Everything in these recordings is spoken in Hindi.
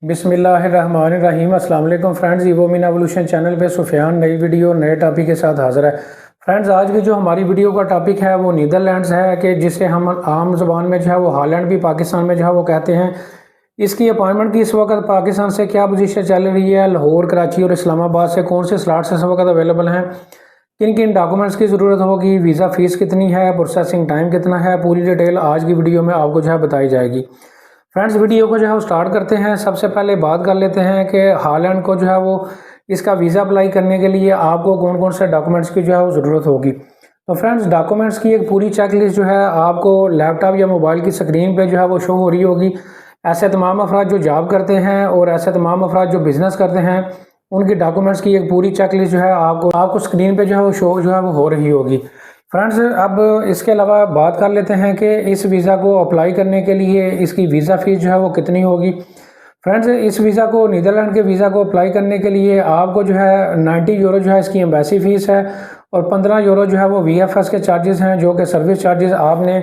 बिस्मिल्लाहिर्रहमानिर्रहीम। अस्सलाम वालेकुम फ्रेंड्स, इवोमिन एवोल्यूशन चैनल पे सुफियान नई वीडियो नए टॉपिक के साथ हाजिर है। फ्रेंड्स, आज की जो हमारी वीडियो का टॉपिक है वो नीदरलैंड्स है, कि जिसे हम आम ज़बान में जो है वो हॉलैंड भी पाकिस्तान में जो है वो कहते हैं। इसकी अपॉइंटमेंट की इस वक्त पाकिस्तान से क्या पोजीशन चल रही है, लाहौर, कराची और इस्लामाबाद से कौन से स्लॉट्स इस वक्त अवेलेबल हैं, किन किन डॉक्यूमेंट्स की ज़रूरत होगी, वीज़ा फ़ीस कितनी है, प्रोसेसिंग टाइम कितना है, पूरी डिटेल आज की वीडियो में आपको जो है बताई जाएगी। फ्रेंड्स, वीडियो को जो है वो स्टार्ट करते हैं। सबसे पहले बात कर लेते हैं कि हॉलैंड को जो है वो इसका वीज़ा अप्लाई करने के लिए आपको कौन कौन से डॉक्यूमेंट्स की जो है वो ज़रूरत होगी। तो फ्रेंड्स, डॉक्यूमेंट्स की एक पूरी चेकलिस्ट जो है आपको लैपटॉप या मोबाइल की स्क्रीन पे जो है वो शो हो रही होगी। ऐसे तमाम अफराद जो जॉब करते हैं और ऐसे तमाम अफराद जो बिज़नेस करते हैं, उनकी डॉक्यूमेंट्स की एक पूरी चेकलिस्ट जो है आपको स्क्रीन पर जो है वो शो जो है वो हो रही होगी। फ्रेंड्स, अब इसके अलावा बात कर लेते हैं कि इस वीज़ा को अप्लाई करने के लिए इसकी वीज़ा फ़ीस जो है वो कितनी होगी। फ्रेंड्स, इस वीज़ा को नीदरलैंड के वीज़ा को अप्लाई करने के लिए आपको जो है 90 यूरो जो है इसकी एम्बेसी फ़ीस है, और 15 यूरो जो है वो VFS के चार्जेस हैं, जो कि सर्विस चार्जेस आपने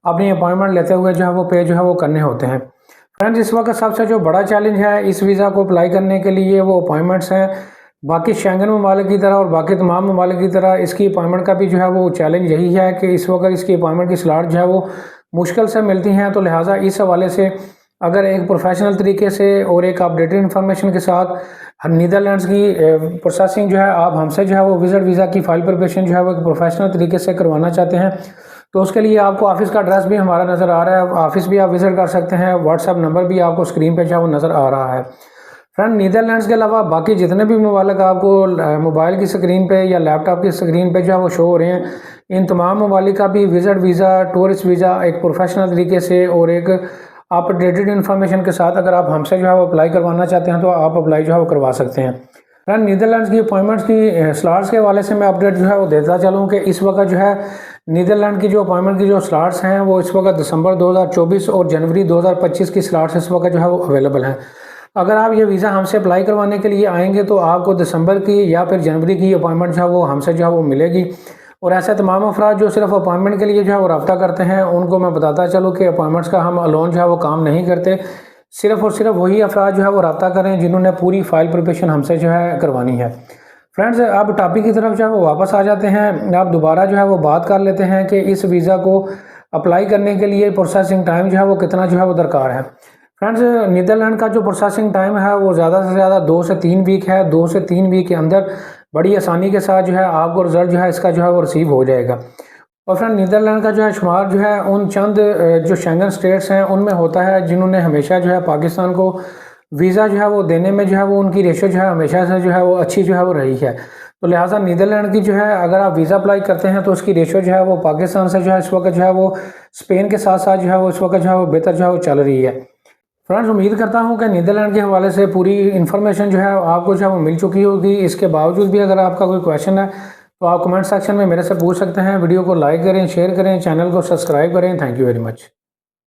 अपनी अपॉइंटमेंट लेते हुए जो है वो पे जो है वो करने होते हैं। फ्रेंड्स, इस वक्त सबसे जो बड़ा चैलेंज है इस वीज़ा को अप्लाई करने के लिए वो अपॉइंटमेंट्स हैं। बाकी शेंगन ममालिक की तरह और बाकी तमाम ममालिक की तरह इसकी अपॉइंटमेंट का भी जो है वो चैलेंज यही है कि इस वक्त इसकी अपॉइंटमेंट की स्लॉट जो है वो मुश्किल से मिलती हैं। तो लिहाजा इस हवाले से अगर एक प्रोफेशनल तरीके से और एक अपडेटेड इन्फॉर्मेशन के साथ नीदरलैंड्स की प्रोसेसिंग जो है आप हमसे जो है वो विजिट वीज़ा की फ़ाइल प्रिपरेशन जो है वो एक प्रोफेशनल तरीके से करवाना चाहते हैं, तो उसके लिए आपको ऑफ़िस का एड्रेस भी हमारा नज़र आ रहा है, ऑफ़िस भी आप विज़िट कर सकते हैं। व्हाट्सएप नंबर भी आपको स्क्रीन पर जो है वो नज़र आ रहा है। फ्रेंड, नीदरलैंड्स के अलावा बाकी जितने भी ममालिक आपको मोबाइल की स्क्रीन पे या लैपटॉप की स्क्रीन पे जो है वो शो हो रहे हैं, इन तमाम ममालिक का भी विज़िट वीज़ा, टूरिस्ट वीज़ा एक प्रोफेशनल तरीके से और एक अपडेटेड इन्फॉर्मेशन के साथ अगर आप हमसे जो है वो अप्लाई करवाना चाहते हैं तो आप अप्लाई जो है वो करवा सकते हैं। फ्रेंड, नीदरलैंड्स की अपॉइंटमेंट्स की स्लॉट्स के हवाले से मैं अपडेट जो है वो देता चलूँ कि इस वक्त जो है नीदरलैंड की जो अपॉइंटमेंट की जो स्लॉट्स हैं वो इस वक्त दिसंबर 2024 और जनवरी 2025 की स्लॉट्स इस वक्त जो है वो अवेलेबल हैं। अगर आप ये वीज़ा हमसे अप्लाई करवाने के लिए आएंगे तो आपको दिसंबर की या फिर जनवरी की अपॉइंटमेंट जो है वो हमसे जो है वो मिलेगी। और ऐसे तमाम अफराद जो सिर्फ अपॉइंटमेंट के लिए जो है वो रब्ता करते हैं, उनको मैं बताता चलूँ कि अपॉइंटमेंट्स का हम अलोन जो है वो काम नहीं करते। सिर्फ और सिर्फ वही अफराद जो है वो रब्ता करें जिन्होंने पूरी फ़ाइल प्रिपरेशन हमसे जो है करवानी है। फ्रेंड्स, अब टॉपिक की तरफ जो है वो वापस आ जाते हैं। आप दोबारा जो है वो बात कर लेते हैं कि इस वीज़ा को अप्लाई करने के लिए प्रोसेसिंग टाइम जो है वो कितना जो है वो दरकार है। फ्रेंड्स, नीदरलैंड का जो प्रोसेसिंग टाइम है वो ज़्यादा से ज़्यादा 2 से 3 वीक है। 2 से 3 वीक के अंदर बड़ी आसानी के साथ जो है आपको रिज़ल्ट जो है इसका जो है वो रिसीव हो जाएगा। और फ्रेंड, नीदरलैंड का जो है शुमार जो है उन चंद जो शेंगन स्टेट्स हैं उनमें होता है जिन्होंने हमेशा जो है पाकिस्तान को वीज़ा जो है वो देने में जो है वो उनकी रेशो जो है हमेशा से जो है वो अच्छी जो है वो रही है। तो लिहाजा नीदरलैंड की जो है अगर आप वीज़ा अप्लाई करते हैं तो उसकी रेशो जो है वो पाकिस्तान से जो है इस वक्त जो है वो स्पेन के साथ साथ जो है वो इस वक्त जो है वो बेहतर जो है वो चल रही है। फ्रेंड्स, उम्मीद करता हूं कि नीदरलैंड के हवाले से पूरी इन्फॉर्मेशन जो है आपको जो है वो मिल चुकी होगी। इसके बावजूद भी अगर आपका कोई क्वेश्चन है तो आप कमेंट सेक्शन में मेरे से पूछ सकते हैं। वीडियो को लाइक करें, शेयर करें, चैनल को सब्सक्राइब करें। Thank you very much.